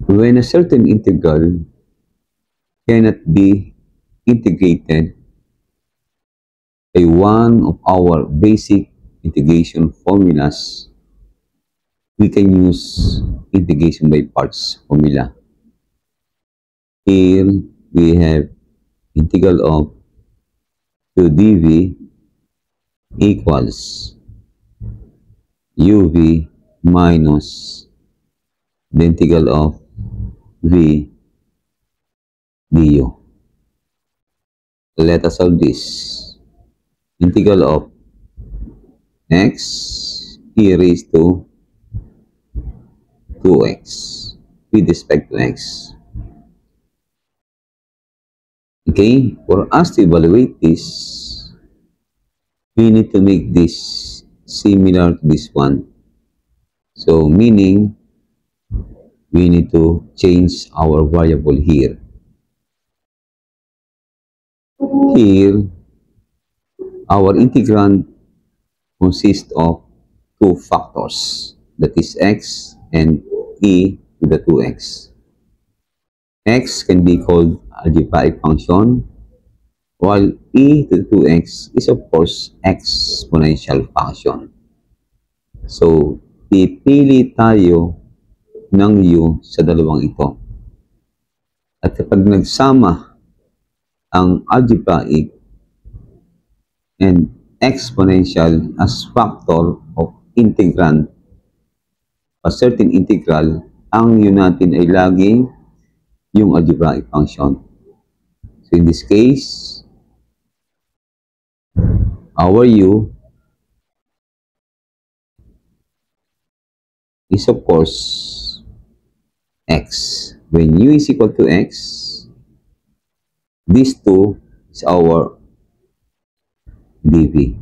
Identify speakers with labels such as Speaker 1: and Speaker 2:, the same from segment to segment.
Speaker 1: when a certain integral cannot be integrated by one of our basic integration formulas, we can use integration by parts formula. Here we have integral of 2 dv equals uv minus the integral of v du. Let us solve this. Integral of x e raised to 2x with respect to x. Okay, for us to evaluate this, we need to make this similar to this one. So, meaning, we need to change our variable here. Here, our integrand consists of two factors, that is x and e to the 2x. X can be called algebraic function, while e to the 2x is of course exponential function. So, pipili tayo ng u sa dalawang ito. At kapag nagsama ang algebraic and exponential as factor of integrand, a certain integral, ang u natin ay laging yung algebraic function. So in this case, our u is of course x. When u is equal to x, this 2 is our dv.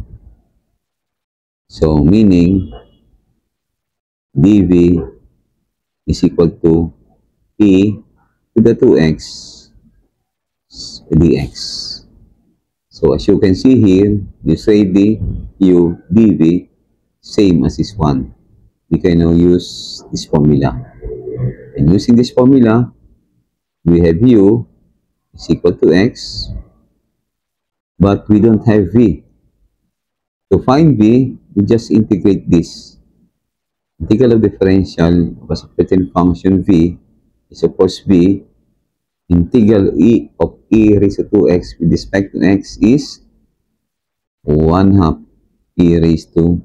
Speaker 1: So meaning dv is equal to e to the 2x dx. So as you can see here, you say the u dv same as this one. We can now use this formula. And using this formula, we have u is equal to x, but we don't have v. To find v, we just integrate this. Integral of differential of a certain function v is of course v. Integral e of e raised to 2x with respect to x is 1/2 e raised to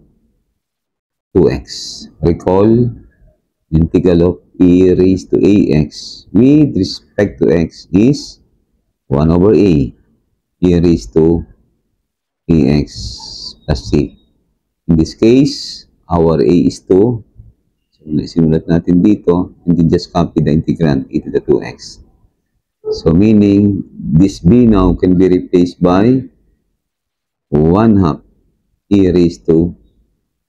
Speaker 1: 2x. Recall, the integral of e raised to ax with respect to x is 1/a e raised to ax plus c. In this case, our a is 2. So, simulat natin dito, and then just copy the integrand e to the 2x. So, meaning, this b now can be replaced by 1/2 e raised to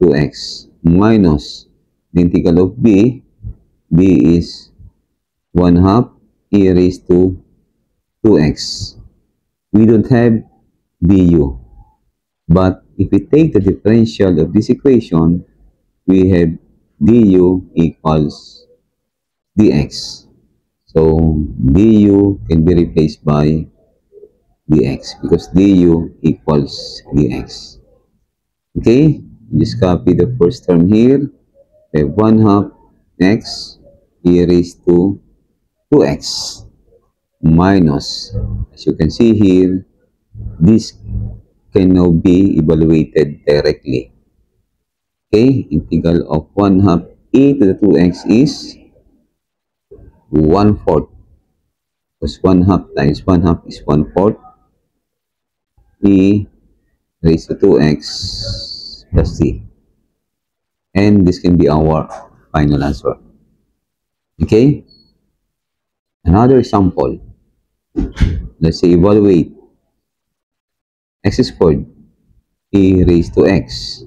Speaker 1: 2x minus the integral of b. b is 1/2 e raised to 2x. We don't have du, but if we take the differential of this equation, we have du equals dx. So, du can be replaced by dx because du equals dx. Okay, just copy the first term here. We have 1/2 x e raised to 2x minus, as you can see here, this can now be evaluated directly. Okay, integral of 1/2 e to the 2x is 1/4. Because 1/2 times 1/2 is 1/4 e raised to 2x plus c. And this can be our final answer. Okay? Another example. Let's say evaluate x squared e raised to x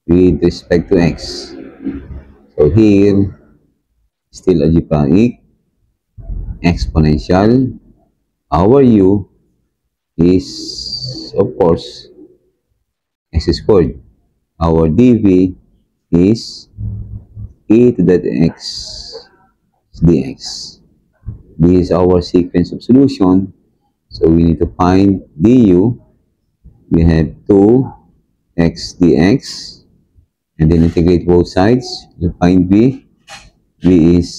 Speaker 1: with respect to x. So here, still algebraic, exponential. Our u is, of course, x squared. Our dv is e to the x dx. This is our sequence of solution. So we need to find du. We have 2x dx, and then integrate both sides to find v. V is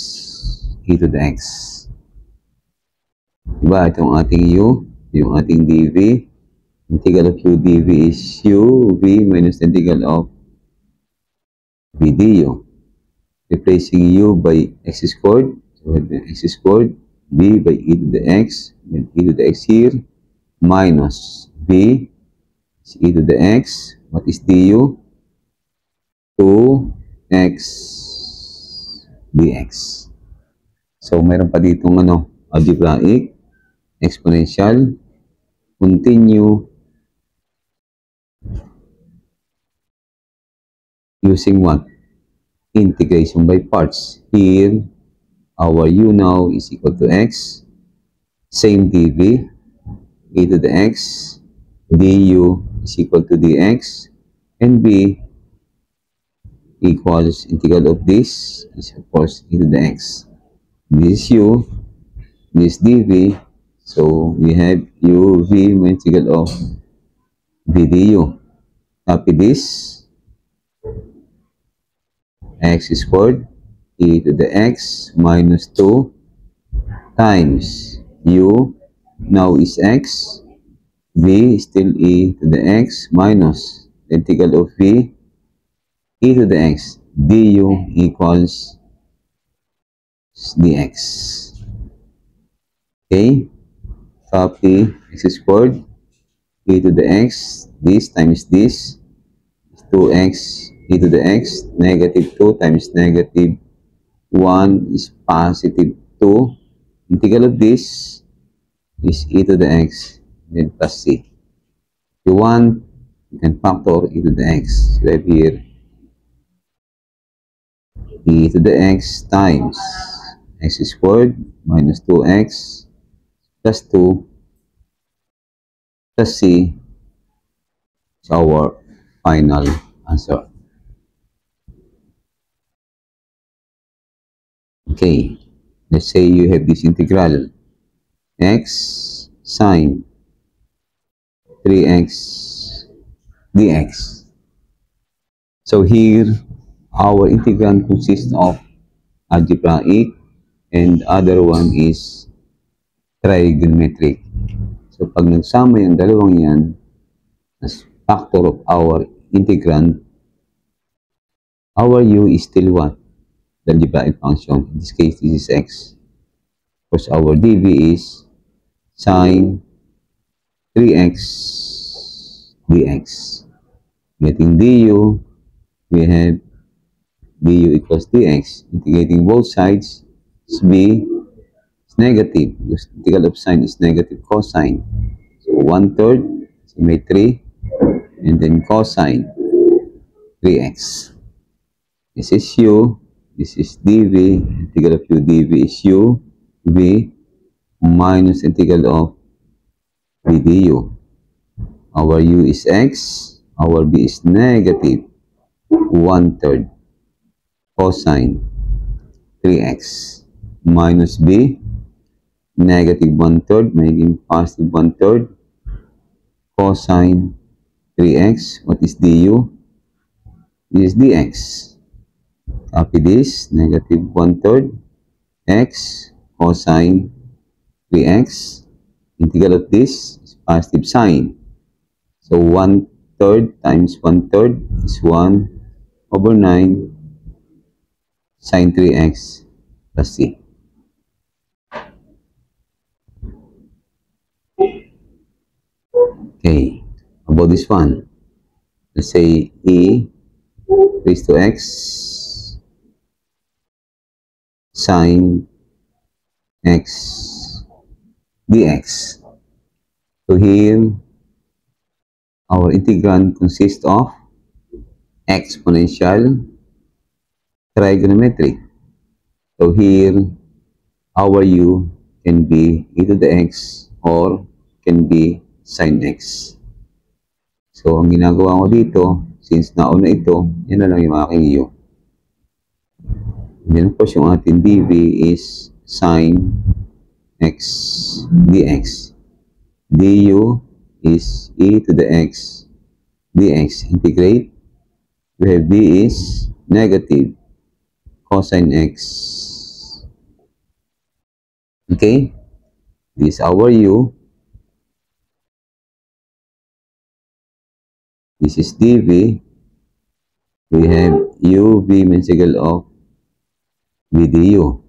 Speaker 1: e to the x. Diba? Itong ating u, yung ating dv. Integral of u dv is uv minus the integral of v du. Replacing u by x squared, so we have the x squared, v by e to the x, then e to the x here, minus v is e to the x. What is du? 2x dx. So, mayroon pa ditong algebraic, exponential, continue, using what? Integration by parts. Here, our u now is equal to x, same dv, e to the x, du is equal to dx, and v equals integral of this is of course e to the x. This is u, this dv, so we have uv minus integral of v du. Copy this, x squared e to the x minus 2 times u now is x, v still e to the x minus the integral of v e to the x du equals dx. Okay, copy x squared e to the x, this times this is 2x e to the x, negative 2 times negative 1 is positive 2. Integral of this is e to the x, then plus c. If you want, you can factor e to the x. So I have here e to the x times x squared minus 2x plus 2 plus c is our final answer. Okay, let's say you have this integral x sine 3x dx. So here, our integrand consists of algebraic and other one is trigonometric. So pag nagsama yung dalawang yan as factor of our integrand, our u is still what? The algebraic function. In this case, this is x. Because our dv is sine 3x dx. Getting du, we have du equals dx. Integrating both sides is b is negative. The integral of sine is negative cosine. So 1/3, so may 3, and then cosine 3x. This is u. This is dv, integral of u dv is u, v, minus integral of v du. Our u is x, our v is negative 1/3 cosine 3x minus b, negative 1/3, making positive 1/3 cosine 3x. What is du? This is dx. Copy this, negative 1/3 x cosine 3x. Integral of this is positive sine. So 1/3 times 1/3 is 1/9 sine 3x plus c. Okay, about this one, let's say e raised to x sine x dx. So here, our integrand consists of exponential trigonometric. So here, our u can be e to the x or can be sine x. So, ang ginagawa ko dito, since nauna ito, yan na lang yung aking u. And then, of course, yung ating dv is sine x dx. du is e to the x dx. Integrate. We have d is negative cosine x. Okay? This is our u. This is dv. We have u v means equal of v du.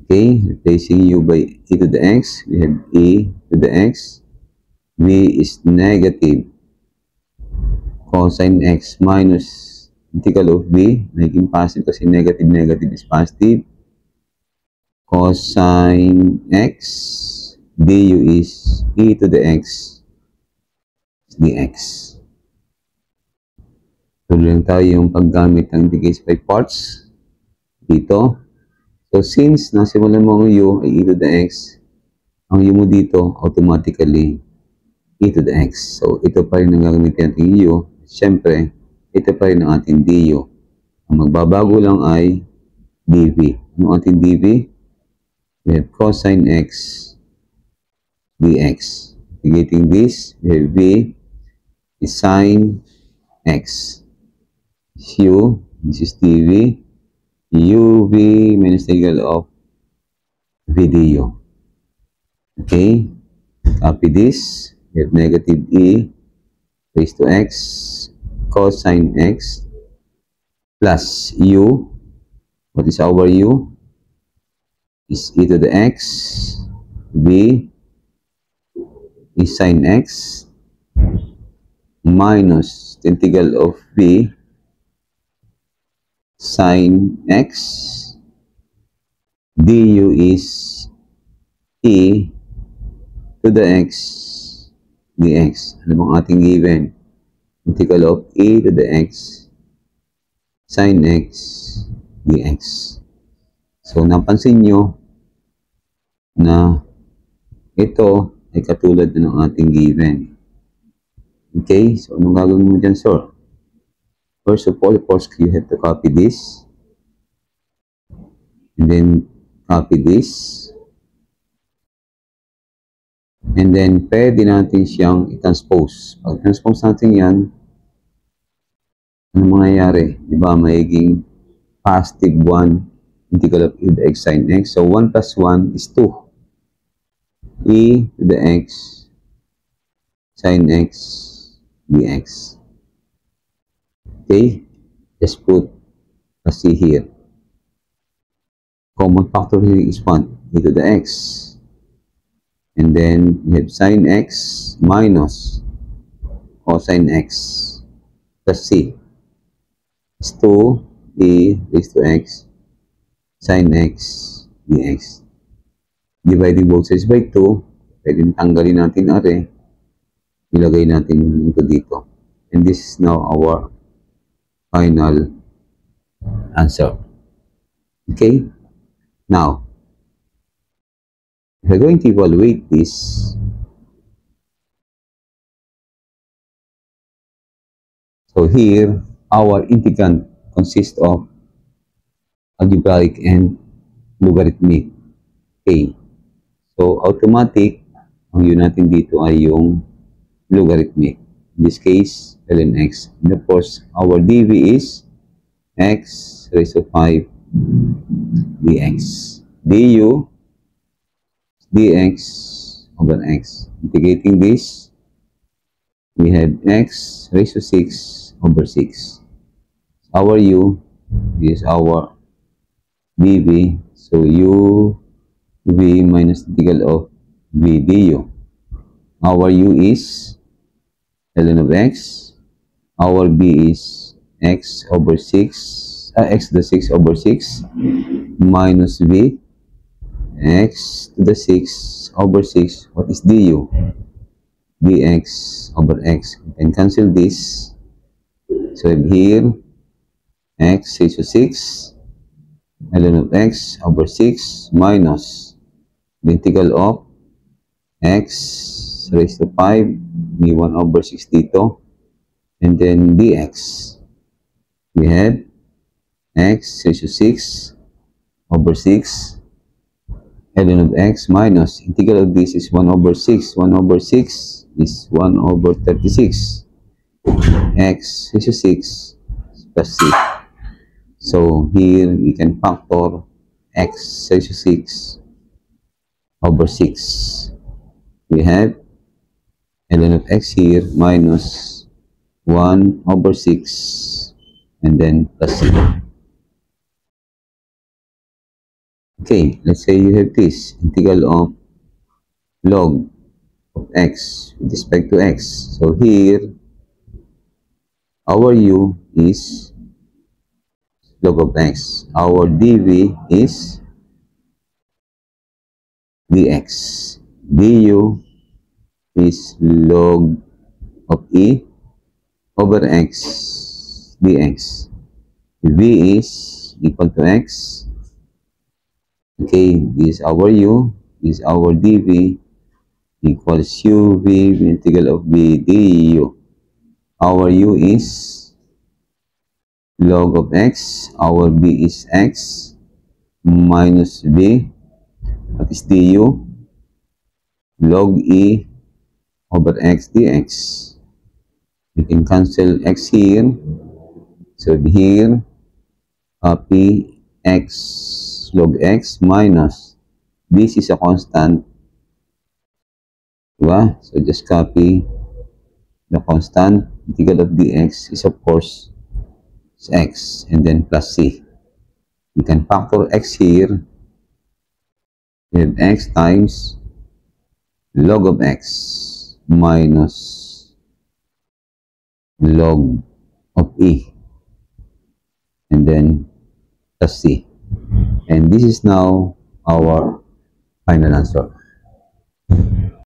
Speaker 1: Okay? Replacing u by e to the x. We have e to the x. V is negative cosine x minus integral of v, making positive kasi negative is positive. Cosine x du is e to the x dx. Tuloy lang tayo yung paggamit ng decay by parts dito. So since nasimulan mo ang u ay e to the x, ang u mo dito automatically e to the x. So ito pa rin ang gagamitin natin u. Siyempre, ito pa rin ang ating du. Ang magbabago lang ay dv. Ano ating dv? We have cosine x dx. Integrating this, we have v is sine x. U, this is dv. uv minus the integral of v du. Okay? Copy this. We have negative e raised to x cosine x plus u. What is our u? Is e to the x. V is sine x minus the integral of v sine x. Du is e to the x dx. Ano bang ating given? Integral of e to the x sine x dx. So, napansin nyo na ito ay katulad na ng ating given. Okay? So, anong gagawin mo dyan, sir? First of all, of course, you have to copy this. And then, copy this. And then, pwede natin siyang i-transpose. Pag transpose natin yan, ano mangyayari? Diba, mayiging positive 1 integral of e to the x sine x. So, 1 plus 1 is 2. E to the x sine x dx. Okay? Just put a c here. Common factor here is 1. E to the x. And then, we have sine x minus cosine x plus c is 2 e raised to x sine x dx. Dividing both sides by 2, pwede tanggalin natin are, ilagay natin ito dito. And this is now our final answer. Okay? Now, we're going to evaluate this. So here, our integrand consists of algebraic and logarithmic. Okay. So, automatic, ang yun natin dito ay yung logarithmic. In this case, ln x. And of course, our dv is x raised to 5 dx. du dx over x. Integrating this, we have x raised to 6 over 6. Our u is our dv. So, u v minus the integral of v du. Our u is ln of x. Our b is x over 6, x to the 6 over 6 minus v x to the 6 over 6. What is du? dx over x. We can cancel this. So here, x raised to 6 ln of x over 6 minus the integral of x raised to 5, may 1 over 6 dito, and then dx. We have x raised to 6 over 6 ln of x minus integral of this is 1 over 6. 1 over 6 is 1 over 36. X raised to 6 plus c. So here we can factor x raised to 6 over 6. We have ln of x here minus 1 over 6 and then plus c. Okay, let's say you have this integral of log of x with respect to x. So here, our u is log of x. Our dv is dx. du is log of e over x dx. v is equal to x. Okay, this is our u, this is our dv equals uv integral of v du. Our u is log of x, our v is x minus v, that is du, log e over x dx. We can cancel x here, so here copy x log x minus, this is a constant, diba? So just copy the constant, integral of dx is of course is x and then plus c. You can factor x here, we have x times log of x minus log of e and then plus c. And this is now our final answer.